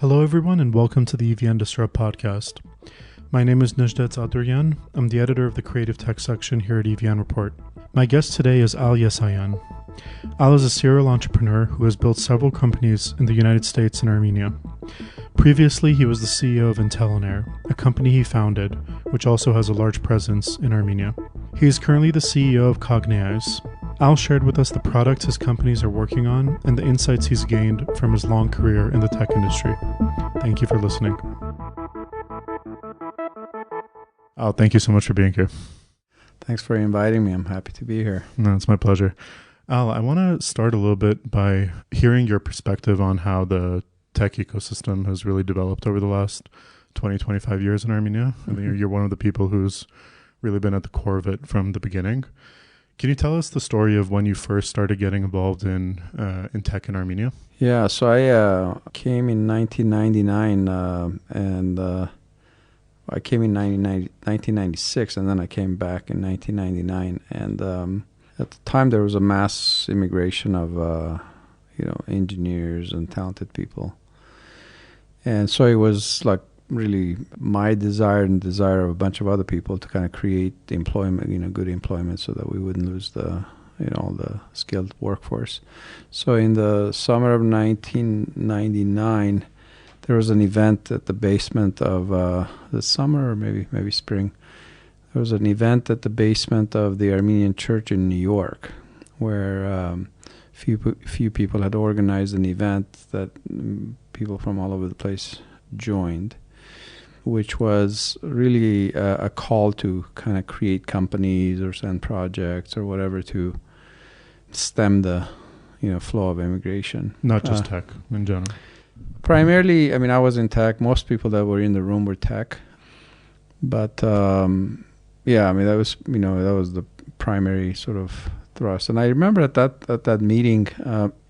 Hello everyone and welcome to the EVN Disrupt podcast. My name is Nejdet Zadurian. I'm the editor of the creative tech section here at EVN Report. My guest today is Eisaian. Al is a serial entrepreneur who has built several companies in the United States and Armenia. Previously, he was the CEO of Intel, a company he founded, which also has a large presence in Armenia. He is currently the CEO of Cognaize. Al shared with us the products his companies are working on and the insights he's gained from his long career in the tech industry. Thank you for listening. Al, thank you so much for being here. Thanks for inviting me. I'm happy to be here. No, it's my pleasure. Al, I want to start a little bit by hearing your perspective on how the tech ecosystem has really developed over the last 20, 25 years in Armenia. I mean, you're one of the people who's really been at the core of it from the beginning. Can you tell us the story of when you first started getting involved in tech in Armenia? Yeah, so I came in 1999, and I came in 1996, and then I came back in 1999. And at the time, there was a mass immigration of engineers and talented people, and so it was like really my desire and desire of a bunch of other people to kind of create employment, good employment, so that we wouldn't lose the skilled workforce. So in the summer of 1999, there was an event at the basement of the summer, or maybe spring. There was an event at the basement of the Armenian church in New York, where few people had organized an event that people from all over the place joined, which was really a call to kind of create companies or send projects or whatever to stem the flow of immigration. Not just tech in general. Primarily, I was in tech. Most people that were in the room were tech, but that was the primary sort of thrust. And I remember at that meeting,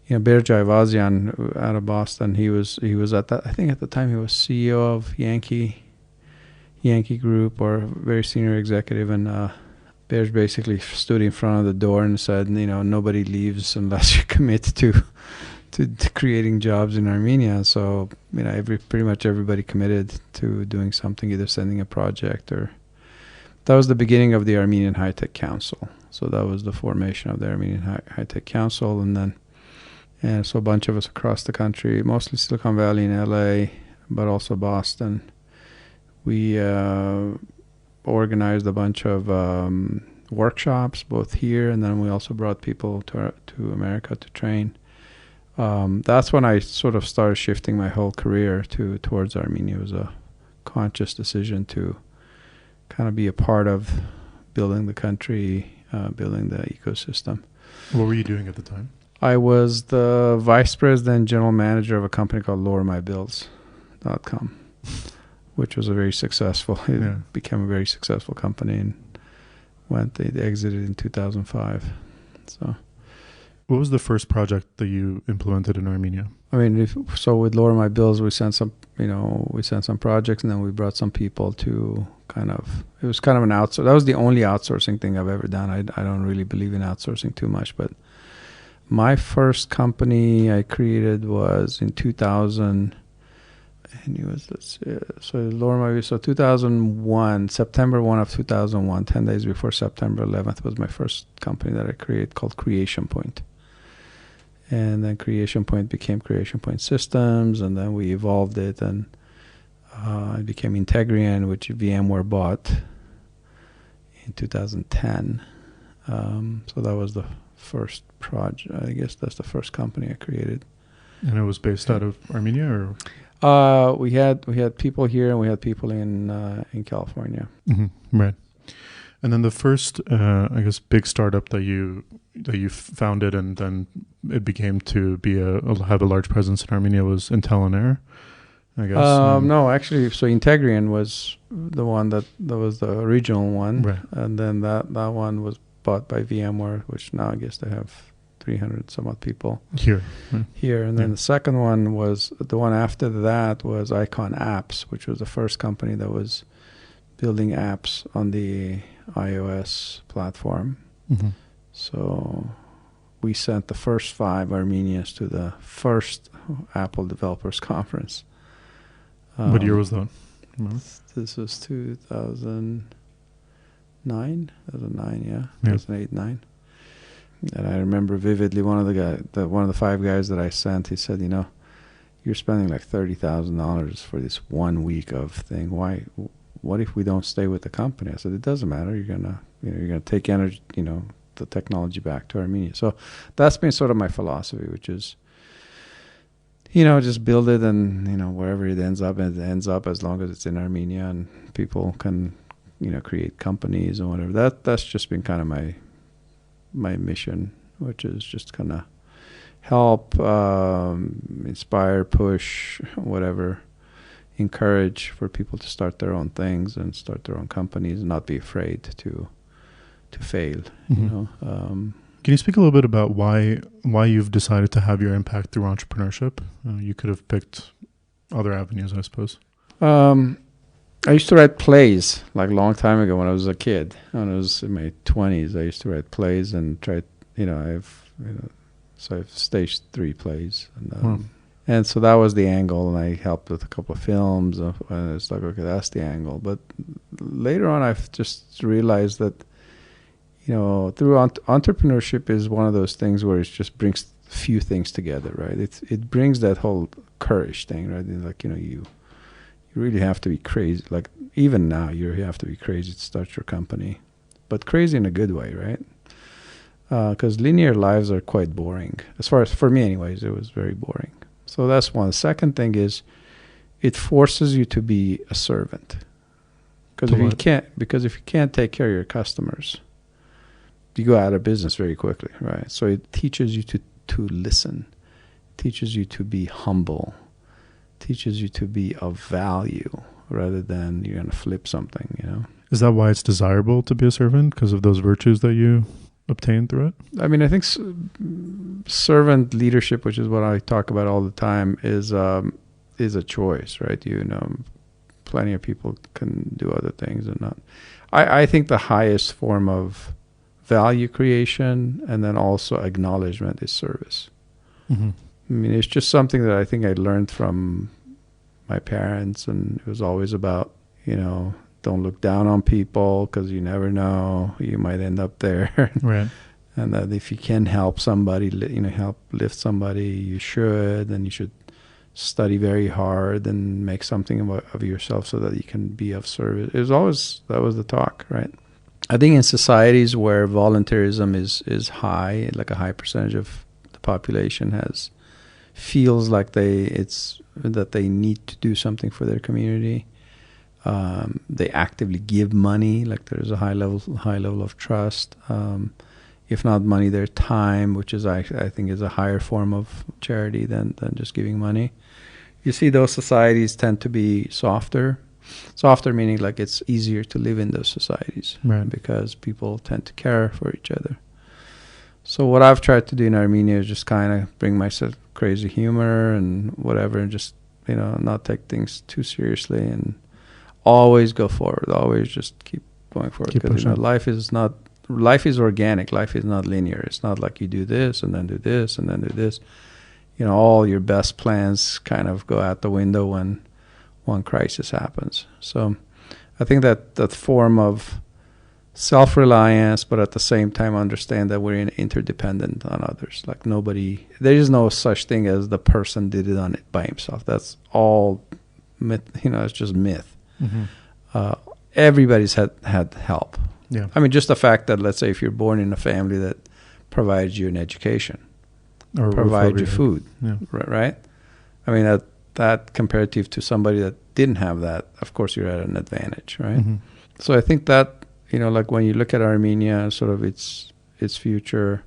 Berjai Vazian out of Boston, he was at that. I think at the time he was CEO of Yankee Group, or a very senior executive, and Berj basically stood in front of the door and said, nobody leaves unless you commit to creating jobs in Armenia. So pretty much everybody committed to doing something, either sending a project or. That was the beginning of the Armenian High Tech Council. So that was the formation of the Armenian High Tech Council, and so a bunch of us across the country, mostly Silicon Valley and LA, but also Boston. We organized a bunch of workshops, both here, and then we also brought people to America to train. That's when I sort of started shifting my whole career towards Armenia. It was a conscious decision to kind of be a part of building the country, building the ecosystem. What were you doing at the time? I was the vice president, general manager of a company called LowerMyBills.com, which was a very successful. It became a very successful company, and they exited in 2005. So, what was the first project that you implemented in Armenia? With Lower My Bills, we sent some projects, and then we brought some people to it was kind of an outsource. That was the only outsourcing thing I've ever done. I don't really believe in outsourcing too much, but my first company I created was in 2000, and it was, so 2001, September 1 of 2001, 10 days before September 11th was my first company that I created, called Creation Point. And then Creation Point became Creation Point Systems, and then we evolved it, and it became Integrian, which VMware bought in 2010. So that was the first project. I guess that's the first company I created. And it was based out of Armenia, or? We had people here, and we had people in California. Mm-hmm. Right. And then the first, big startup that you founded, and then it became to be have a large presence in Armenia, was Intel, I guess. No, actually, so Integrian was the one that was the original one, right. And then that one was bought by VMware, which now I guess they have 300 some odd people here. And then the second one was the one after that was Icon Apps, which was the first company that was building apps on the iOS platform. Mm-hmm. So we sent the first 5 Armenians to the first Apple Developers Conference. What year was that? Remember? This was 2009, yeah, 2008, 9. And I remember vividly one of the 5 guys that I sent, he said, you're spending like $30,000 for this 1 week of thing. Why? What if we don't stay with the company? I said, it doesn't matter. You're gonna take energy, the technology back to Armenia. So that's been sort of my philosophy, which is, just build it, and wherever it ends up as long as it's in Armenia and people can, create companies or whatever. That's just been kind of my mission, which is just kind of help, inspire, push, whatever, encourage for people to start their own things and start their own companies and not be afraid to fail. Can you speak a little bit about why you've decided to have your impact through entrepreneurship? You could have picked other avenues, I suppose. I used to write plays like a long time ago when I was a kid. When I was in my 20s, I used to write plays and so I've staged 3 plays. And so that was the angle, and I helped with a couple of films. And it's like, okay, that's the angle. But later on, I've just realized that, through entrepreneurship is one of those things where it just brings few things together, right? It brings that whole courage thing, right? Like, you really have to be crazy. Like, even now, you have to be crazy to start your company. But crazy in a good way, right? Because linear lives are quite boring. As far as, for me anyways, it was very boring. So that's one. The second thing is it forces you to be a servant. Because if you can't take care of your customers, you go out of business very quickly, right? So it teaches you to listen, teaches you to be humble, teaches you to be of value rather than you're going to flip something, Is that why it's desirable to be a servant? Because of those virtues that you obtain through it? I mean, I think servant leadership, which is what I talk about all the time, is a choice, right? Plenty of people can do other things and not. I think the highest form of value creation and then also acknowledgement is service. Mm-hmm. I mean, it's just something that I think I learned from my parents, and it was always about, don't look down on people because you never know, you might end up there. Right. And that if you can help somebody, help lift somebody, you should, and you should study very hard and make something of yourself so that you can be of service. That was the talk, right? I think in societies where volunteerism is high, like a high percentage of the population feels like that they need to do something for their community. They actively give money, like there's a high level of trust. If not money, their time, which is I think is a higher form of charity than just giving money. You see, those societies tend to be softer. Softer meaning like it's easier to live in those societies, right? Because people tend to care for each other. So what I've tried to do in Armenia is just kind of bring my crazy humor and whatever, and just not take things too seriously and always go forward. Always just keep going forward, because life is organic. Life is not linear. It's not like you do this and then do this and then do this. All your best plans kind of go out the window when one crisis happens. So I think that form of self-reliance, but at the same time understand that we're interdependent on others. Like there is no such thing as the person did it on it by himself. That's all myth. It's just myth. Mm-hmm. Everybody's had help. Yeah. I mean, just the fact that, let's say, if you're born in a family that provides you an education, or provides you food, yeah. Right? I mean, that comparative to somebody that didn't have that, of course, you're at an advantage, right? Mm-hmm. So I think that, like when you look at Armenia, sort of its future,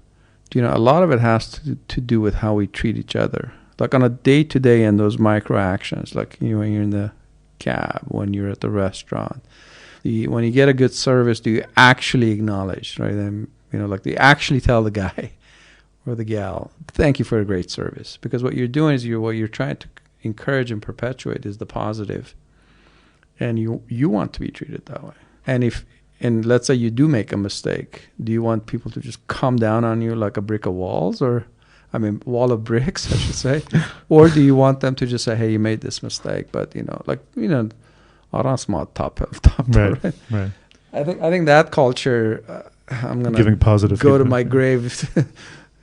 a lot of it has to do with how we treat each other. Like on a day-to-day and those micro actions, like when you're in the cab, when you're at the restaurant, when you get a good service, do you actually acknowledge, right? And, like do you actually tell the guy or the gal, thank you for a great service? Because what you're doing is what you're trying to encourage and perpetuate is the positive, and you want to be treated that way. And let's say you do make a mistake, do you want people to just come down on you like a brick of walls? Or wall of bricks, I should say, or do you want them to just say, hey, you made this mistake, but aran top, right? Right. I think that culture, I'm gonna giving positive go feedback. to my grave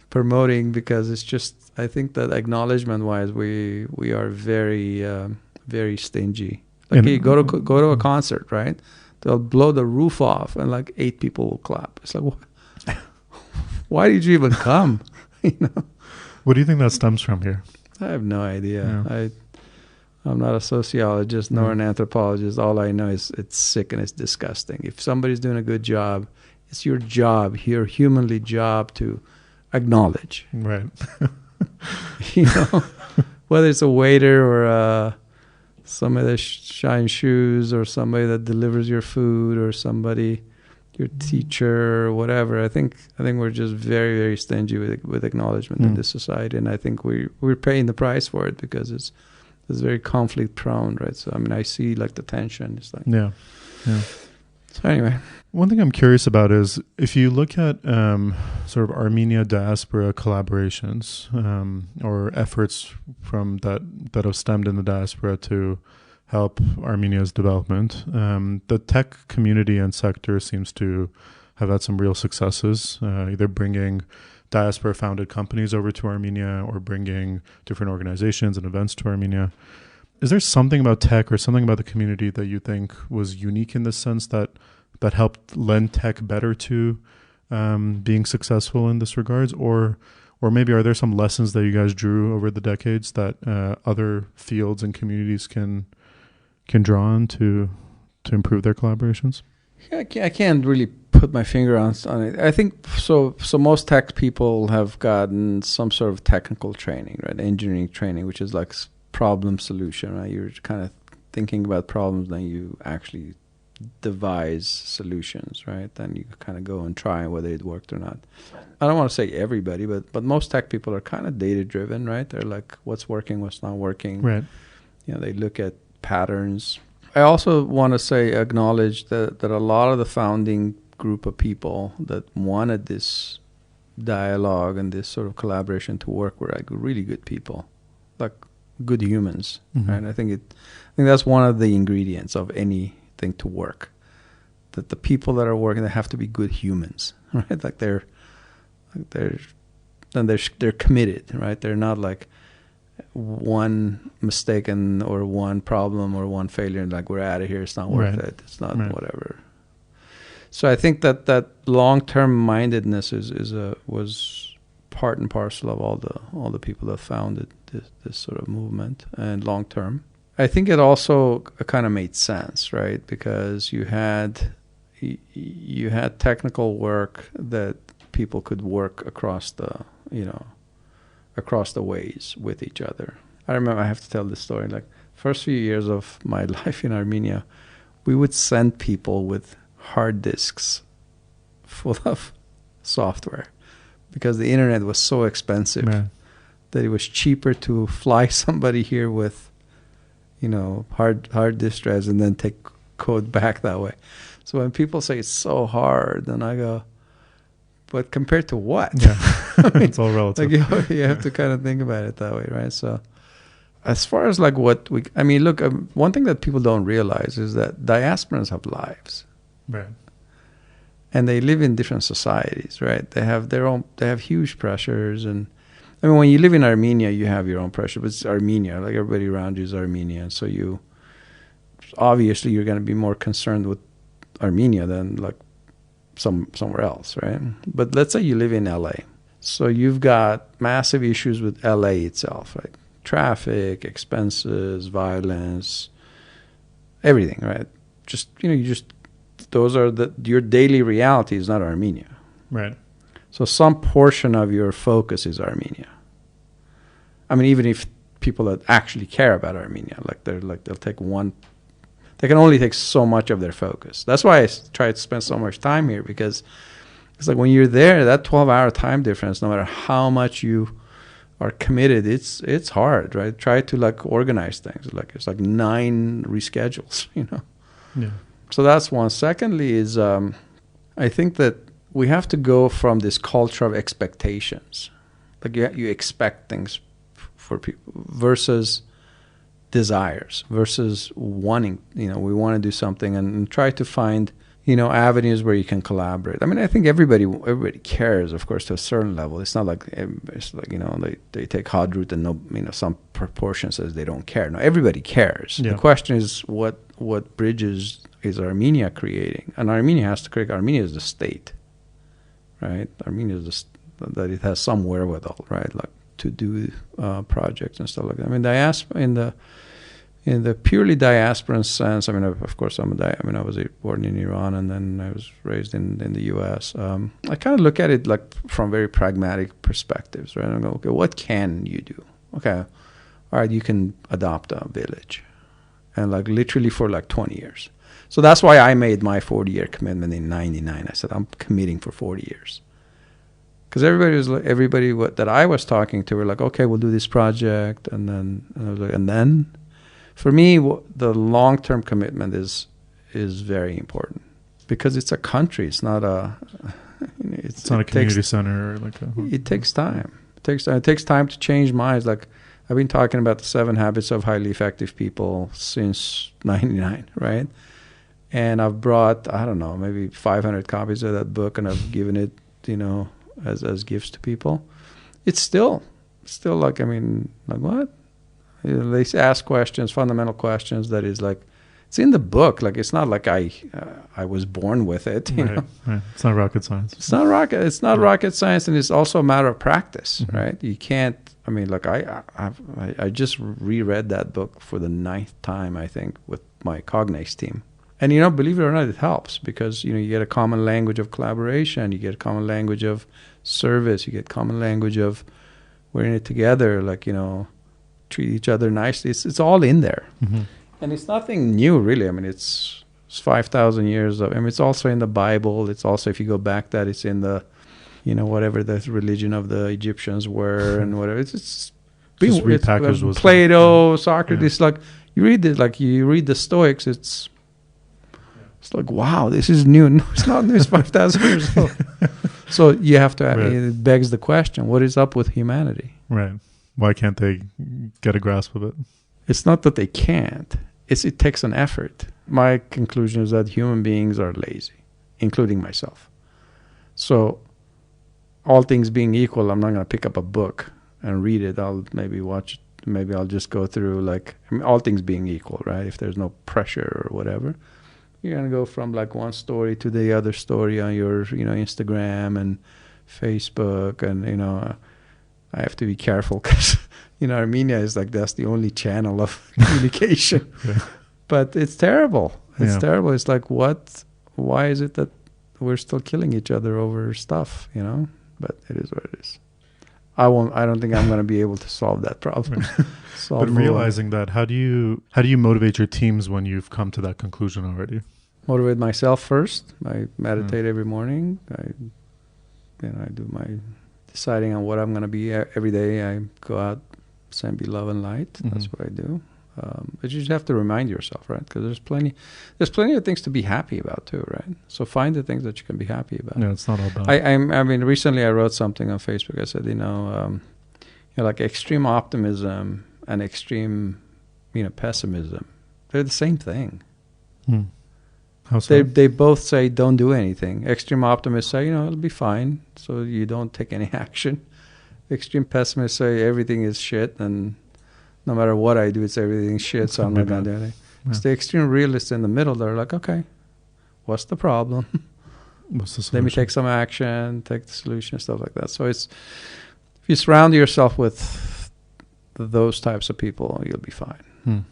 promoting, because it's just, I think that acknowledgement wise, we are very very stingy. Like you go to a concert, right? They'll blow the roof off and like 8 people will clap. It's like, why did you even come? What do you think that stems from here? I have no idea. Yeah. I'm not a sociologist nor an anthropologist. All I know is it's sick and it's disgusting. If somebody's doing a good job, it's your job, your humanly job to acknowledge. Right. Whether it's a waiter or somebody that shines shoes, or somebody that delivers your food, or somebody, your teacher, or whatever. I think we're just very, very stingy with acknowledgement in this society, and I think we're paying the price for it, because it's very conflict prone, right? So I see like the tension. It's like yeah. So anyway, one thing I'm curious about is if you look at sort of Armenia diaspora collaborations or efforts from that have stemmed in the diaspora to help Armenia's development, the tech community and sector seems to have had some real successes, either bringing diaspora-founded companies over to Armenia or bringing different organizations and events to Armenia. Is there something about tech or something about the community that you think was unique in the sense that helped lend tech better to being successful in this regards? Or maybe are there some lessons that you guys drew over the decades that other fields and communities can draw on to improve their collaborations? I can't really put my finger on it. I think so most tech people have gotten some sort of technical training, right? Engineering training, which is like problem solution, right? You're kind of thinking about problems, then you actually devise solutions, right? Then you kind of go and try whether it worked or not. I don't want to say everybody, but most tech people are kind of data driven, right? They're like, what's working, what's not working. Right. They look at patterns. I also want to acknowledge that a lot of the founding group of people that wanted this dialogue and this sort of collaboration to work were like really good people, like good humans, right? I think that's one of the ingredients of anything to work. That the people that are working, they have to be good humans, right? Like they're committed, right? They're not like one mistake or one problem or one failure and like, we're out of here, it's not worth it, it's not whatever. So I think that long-term mindedness was part and parcel of all the people that founded this sort of movement, and long-term. I think it also kind of made sense, right? Because you had technical work that people could work across the ways with each other. I remember, I have to tell this story, like first few years of my life in Armenia, we would send people with hard disks full of software because the internet was so expensive that it was cheaper to fly somebody here with, hard disk drives and then take code back that way. So when people say it's so hard, then I go, but compared to what? Yeah. It's all relative. Like you have to kind of think about it that way, right? So as far as like look, one thing that people don't realize is that diasporans have lives. Right. And they live in different societies, right? They have huge pressures. And when you live in Armenia, you have your own pressure, but it's Armenia, like everybody around you is Armenian. So obviously you're going to be more concerned with Armenia than like somewhere else, right? But let's say you live in LA. So you've got massive issues with LA itself, right? Traffic, expenses, violence, everything, right? Those are your daily reality is not Armenia. Right. So some portion of your focus is Armenia. I mean, even if people that actually care about Armenia, they'll take they can only take so much of their focus. That's why I try to spend so much time here, because it's like when you're there, that 12-hour time difference, no matter how much you are committed, it's hard, right? Try to like organize things. It's like 9 reschedules, Yeah. So that's one. Secondly is I think that we have to go from this culture of expectations. Like you expect things for people versus desires versus wanting. We want to do something and try to find avenues where you can collaborate. I mean, I think everybody cares, of course, to a certain level. It's not like they take hard root and some proportion says they don't care. No, everybody cares. Yeah. The question is what bridges is Armenia creating? And Armenia has to create. Armenia is the state, right? Armenia is that it has some wherewithal, right? Like to do projects and stuff like that. I mean, diaspora in the purely diasporan sense. I mean, of course, I was born in Iran and then I was raised in the U.S. I kind of look at it like from very pragmatic perspectives, right? I go, okay, what can you do? Okay, all right, you can adopt a village, and like literally for like 20 years. So that's why I made my 40-year commitment in '99. I said I'm committing for 40 years. Because everybody that I was talking to were like, okay, we'll do this project, and I was like, and then. For me, the long-term commitment is very important because it's a country. It's not a. It's not a community center or like a. It takes time. It takes time to change minds. Like I've been talking about the 7 Habits of Highly Effective People since '99, right? And I've brought maybe 500 copies of that book, and I've given it as gifts to people. It's still like what? They ask questions, fundamental questions. That is like, it's in the book. Like it's not like I was born with it. You know? Right. It's not rocket science. It's not rocket science, and it's also a matter of practice, right? You can't. I mean, like I just reread that book for the 9th time, I think, with my Cognaize team. And believe it or not, it helps because you get a common language of collaboration, you get a common language of service, you get common language of we're in it together. Like treat each other nicely. It's all in there, and it's nothing new, really. I mean, it's 5,000 years of. I mean, it's also in the Bible. It's also, if you go back, that it's in the, whatever the religion of the Egyptians were, and whatever. It's repackaged. Was Plato, Socrates. Like you read it, like you read the Stoics. It's like, wow, this is new. No, it's not new. It's 5,000 years old. So you have to. It begs the question: what is up with humanity? Right. Why can't they get a grasp of it? It's not that they can't. It takes an effort. My conclusion is that human beings are lazy, including myself. So all things being equal, I'm not going to pick up a book and read it. I'll maybe watch it. Maybe I'll just go through all things being equal, right? If there's no pressure or whatever, you're going to go from like one story to the other story on your, Instagram and Facebook and, I have to be careful because, Armenia is like that's the only channel of communication. But it's terrible. It's terrible. It's like, why is it that we're still killing each other over stuff, But it is what it is. I don't think I'm going to be able to solve that problem. But realizing that, how do you motivate your teams when you've come to that conclusion already? Motivate myself first. I meditate every morning. I do my deciding on what I'm going to be every day. I go out, be love and light. That's what I do. But you just have to remind yourself, right? Because there's plenty of things to be happy about too, right? So find the things that you can be happy about. Yeah, it's not all bad. I mean, recently I wrote something on Facebook. I said, like extreme optimism and extreme, pessimism, they're the same thing. How so? They both say don't do anything. Extreme optimists say, it'll be fine, so you don't take any action. Extreme pessimists say everything is shit, and no matter what I do, it's everything shit, so I'm not going to do anything. Yeah. It's the extreme realists in the middle that are like, okay, what's the problem? What's the solution? Let me take some action, take the solution, stuff like that. So if you surround yourself with those types of people, you'll be fine.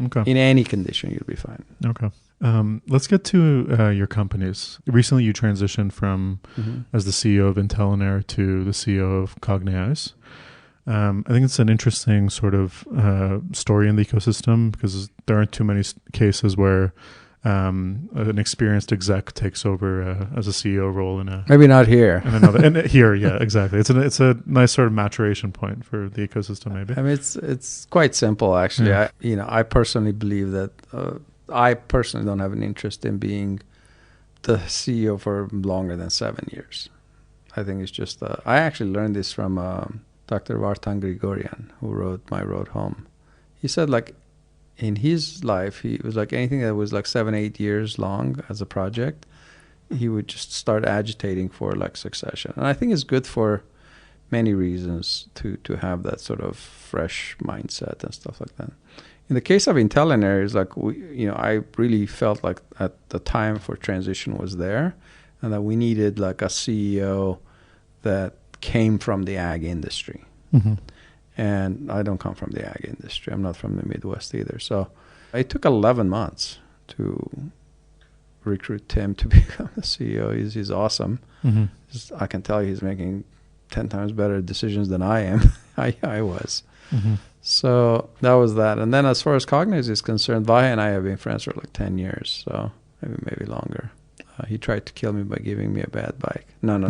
Okay. In any condition, you'll be fine. Okay. Let's get to your companies. Recently, you transitioned from as the CEO of Intelinair to the CEO of Cognaize. I think it's an interesting sort of story in the ecosystem because there aren't too many cases where an experienced exec takes over as a CEO role in a maybe not here. And here, yeah, exactly. It's a nice sort of maturation point for the ecosystem, maybe. I mean, it's quite simple actually. Yeah. I personally believe that. I personally don't have an interest in being the CEO for longer than 7 years. I think it's just, I actually learned this from Dr. Vartan Grigoryan, who wrote My Road Home. He said, like, in his life, he was like anything that was like 7-8 years long as a project, he would just start agitating for like succession. And I think it's good for many reasons to have that sort of fresh mindset and stuff like that. In the case of Intellinear, it's like I really felt like at the time for transition was there, and that we needed like a CEO that came from the ag industry. Mm-hmm. And I don't come from the ag industry. I'm not from the Midwest either. So it took 11 months to recruit Tim to become the CEO. He's awesome. Mm-hmm. I can tell you he's making 10 times better decisions than I am. I was. Mm-hmm. So that was that. And then as far as Cognaize is concerned, Vahe and I have been friends for like 10 years. So maybe longer. He tried to kill me by giving me a bad bike. No.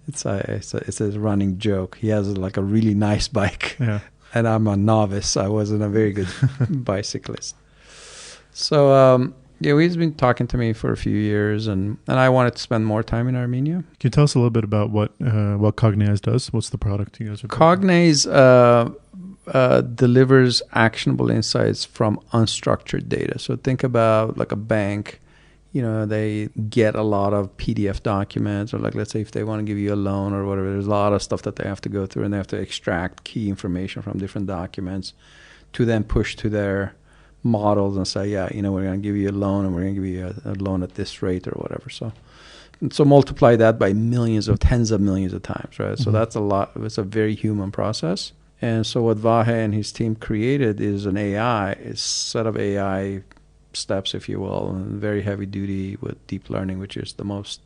It's a running joke. He has like a really nice bike, Yeah. and I'm a novice. I wasn't a very good bicyclist. So he's been talking to me for a few years, and I wanted to spend more time in Armenia. Can you tell us a little bit about what Cognaize does? What's the product you guys are building? Cognaize delivers actionable insights from unstructured data. So think about like a bank. They get a lot of PDF documents, or like, let's say if they want to give you a loan or whatever, there's a lot of stuff that they have to go through, and they have to extract key information from different documents to then push to their models and say, we're going to give you a loan, and we're going to give you a loan at this rate or whatever. So multiply that by tens of millions of times, right? Mm-hmm. So that's a lot. It's a very human process. And so what Vahe and his team created is a set of AI steps, if you will, and very heavy duty with deep learning, which is the most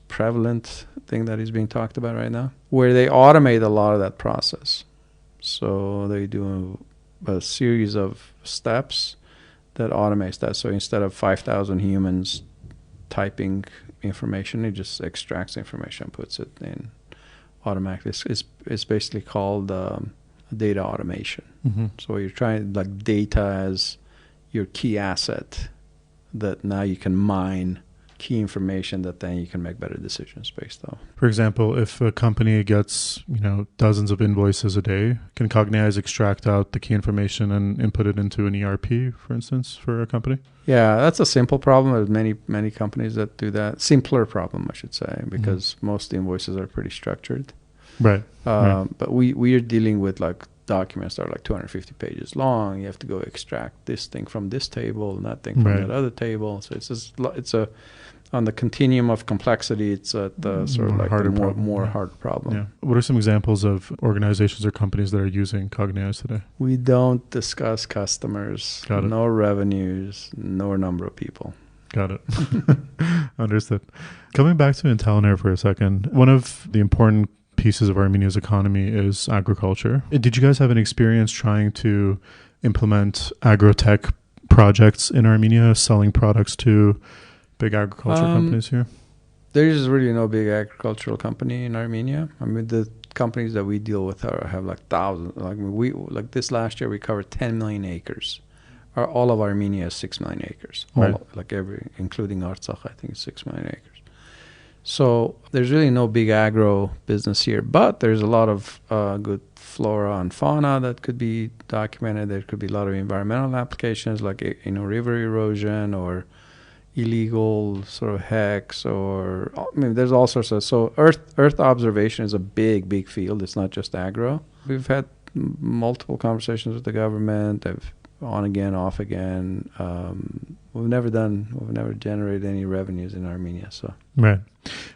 prevalent thing that is being talked about right now, where they automate a lot of that process. So they do a series of steps that automates that. So instead of 5,000 humans typing information, it just extracts information, puts it in automatically. It's basically called data automation. Mm-hmm. So you're trying like data as your key asset that now you can mine key information that then you can make better decisions based on. For example, if a company gets, dozens of invoices a day, can Cognaize extract out the key information and input it into an ERP, for instance, for a company? Yeah, that's a simple problem. There's many companies that do that. Simpler problem, I should say, because most invoices are pretty structured. Right. But we are dealing with like documents that are like 250 pages long. You have to go extract this thing from this table and that thing from that other table. So it's on the continuum of complexity. It's at the sort of like harder problem. Yeah. What are some examples of organizations or companies that are using Cognaize today? We don't discuss customers, no revenues, nor number of people. Got it. Understood. Coming back to Intellinear for a second, one of the important pieces of Armenia's economy is agriculture. Did you guys have an experience trying to implement agrotech projects in Armenia, selling products to big agriculture companies here? There is really no big agricultural company in Armenia. I mean, the companies that we deal with have like thousands. Like this last year, we covered 10 million acres. All of Armenia is 6 million acres. Including Artsakh, I think it's 6 million acres. So there's really no big agro business here, but there's a lot of good flora and fauna that could be documented. There could be a lot of environmental applications like river erosion or illegal sort of hex, or there's all sorts of. So Earth observation is a big field. It's not just agro. We've had multiple conversations with the government. They've on again, off again. We've never generated any revenues in Armenia. So right.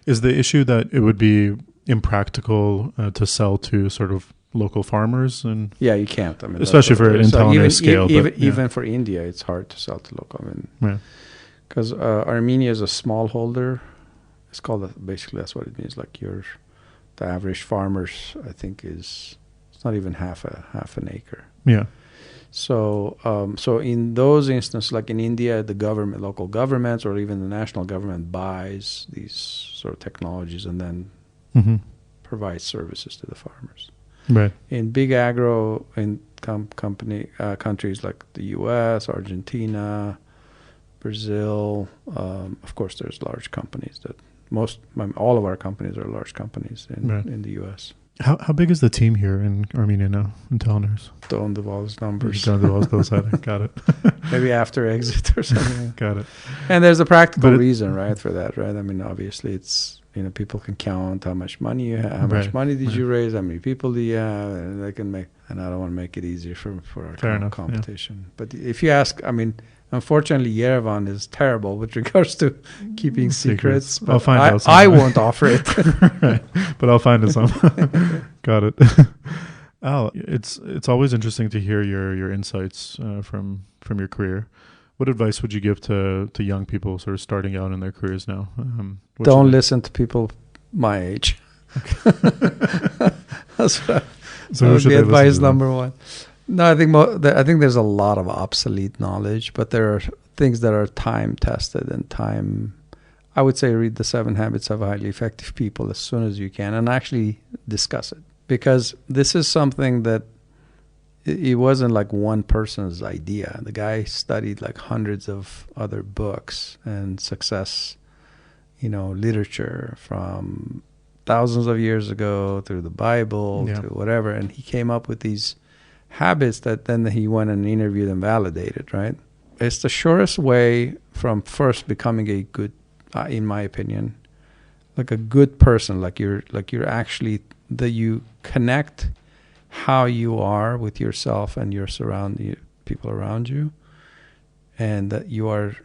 Is the issue that it would be impractical to sell to sort of local farmers? And yeah, you can't. Especially for Intellinear scale. Even for India, it's hard to sell to local. Because Armenia is a smallholder. It's called basically that's what it means. Like the average farmers, I think, it's not even half an acre. Yeah. So in those instances, like in India, the local governments, or even the national government buys these sort of technologies and then provides services to the farmers. Right. In big agro in countries like the U.S., Argentina, Brazil, of course, there's large companies that all of our companies are large companies in the U.S. How big is the team here in Armenia now in Telners? Don't divulge numbers. Don't divulge those either. Got it. Maybe after exit or something. Got it. And there's a practical reason, right, for that, right? I mean, obviously, it's, people can count how much money you have, how much money did you raise, how many people do you have, and they can make. And I don't want to make it easier for our competition. Yeah. But if you ask, I mean, unfortunately, Yerevan is terrible with regards to keeping secrets. But I'll find out. I won't offer it. Right. But I'll find it some. Got it. Al, it's always interesting to hear your insights from your career. What advice would you give to young people sort of starting out in their careers now? Don't listen to people my age. That's what that would be advice number one. No, I think there's a lot of obsolete knowledge, but there are things that are time tested and time. I would say read the 7 Habits of Highly Effective People as soon as you can and actually discuss it, because this is something that it wasn't like one person's idea. The guy studied like hundreds of other books and success, literature from thousands of years ago through the Bible to whatever, and he came up with these habits that then he went and interviewed and validated, right? It's the surest way from first becoming a good, in my opinion, like a good person, like you're actually, that you connect how you are with yourself and your people around you, and that you are,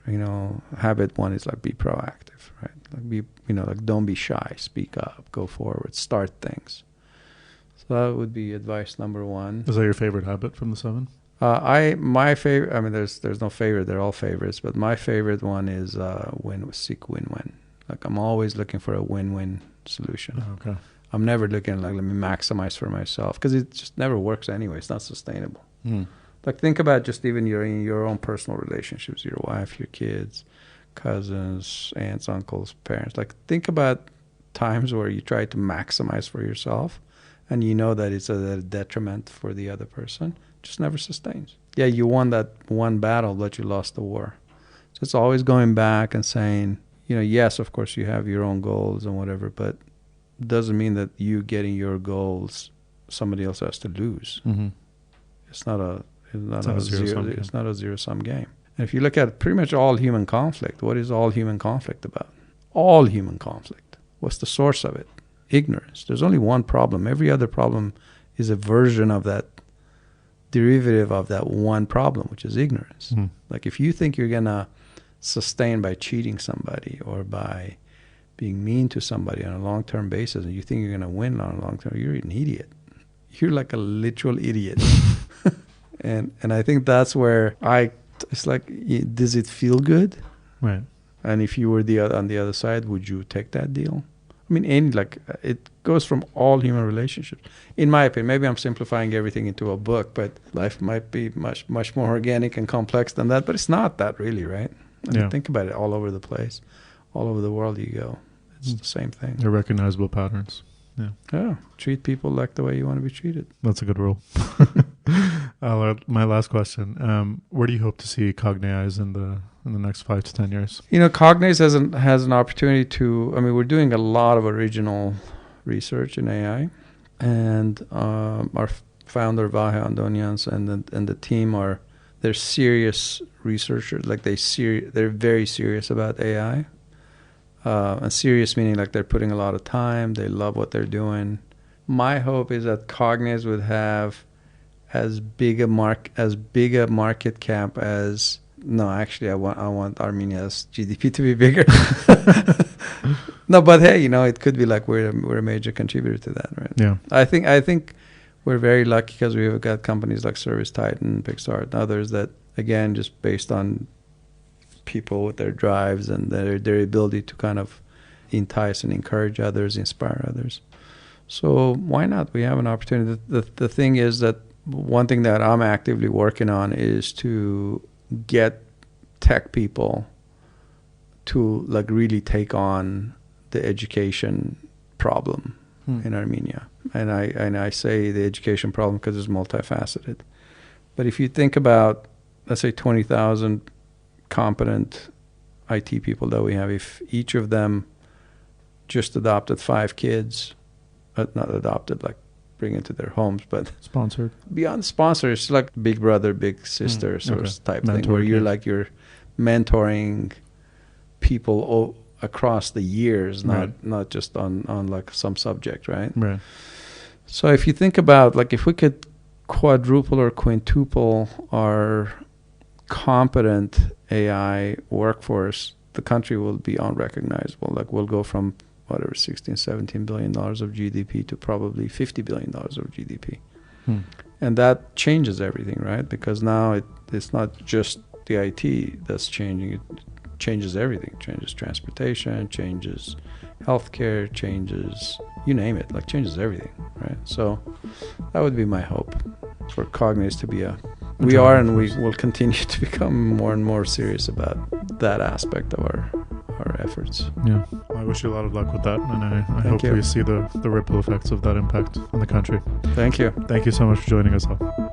habit one is like be proactive, right? Like don't be shy, speak up, go forward, start things. So that would be advice number one. Is that your favorite habit from the 7? My favorite, I mean, there's no favorite, they're all favorites, but my favorite one is seek win-win. Like I'm always looking for a win-win solution. Okay. I'm never looking like, let me maximize for myself, because it just never works anyway. It's not sustainable. Like think about just even in your own personal relationships, your wife, your kids, cousins, aunts, uncles, parents. Like think about times where you try to maximize for yourself and that it's a detriment for the other person. Just never sustains. Yeah, you won that one battle, but you lost the war. So it's always going back and saying, yes, of course you have your own goals and whatever, but it doesn't mean that you getting your goals, somebody else has to lose. Mm-hmm. It's not a zero-sum game. And if you look at pretty much all human conflict, what is all human conflict about? All human conflict. What's the source of it? Ignorance. There's only one problem. Every other problem is a version of that, derivative of that one problem, which is ignorance. Mm. Like if you think you're going to sustain by cheating somebody or by being mean to somebody on a long-term basis, and you think you're going to win on a long-term, you're an idiot. You're like a literal idiot. And I think that's where it's like, does it feel good? Right. And if you were on the other side, would you take that deal? I mean, it goes from all human relationships. In my opinion, maybe I'm simplifying everything into a book, but life might be much, much more organic and complex than that. But it's not that really, right? I mean, think about it. All over the place, all over the world you go. It's the same thing. They're recognizable patterns. Yeah. Yeah. Treat people like the way you want to be treated. That's a good rule. My last question. Where do you hope to see Cognaize in the next 5 to 10 years? Cognaize has an opportunity to, we're doing a lot of original research in AI, and our founder Vahe Andonians and the team they're serious researchers. Like they're very serious about AI. And serious meaning like they're putting a lot of time. They love what they're doing. My hope is that Cognaize would have as big a market cap as. No, actually, I want Armenia's GDP to be bigger. No, but hey, it could be like we're a major contributor to that, right? Yeah. I think we're very lucky because we've got companies like Service Titan, Pixar, and others that, again, just based on people with their drives and their ability to kind of entice and encourage others, inspire others. So why not? We have an opportunity. The thing is that one thing that I'm actively working on is to get tech people to like really take on the education problem in Armenia. And I say the education problem because it's multifaceted. But if you think about, let's say 20,000 competent IT people that we have, if each of them just adopted 5 kids, not adopted, like bring into their homes. But Sponsored. beyond sponsors, like big brother, big sister sort of type thing, where you're mentoring people across the years, not just on like some subject, right? Right. So if you think about, like, if we could quadruple or quintuple our competent AI workforce, the country will be unrecognizable. Like, we'll go from whatever, 16, 17 billion dollars of GDP to probably 50 billion dollars of GDP. And that changes everything, right? Because now it's not just the IT that's changing. It changes everything. Changes transportation, changes healthcare, changes, you name it, like changes everything, right? So that would be my hope for Cognaize to be we are, and we will continue to become more and more serious about that aspect of our efforts. Yeah. Well, I wish you a lot of luck with that, and I hope we see the ripple effects of that impact on the country. Thank you. Thank you so much for joining us all.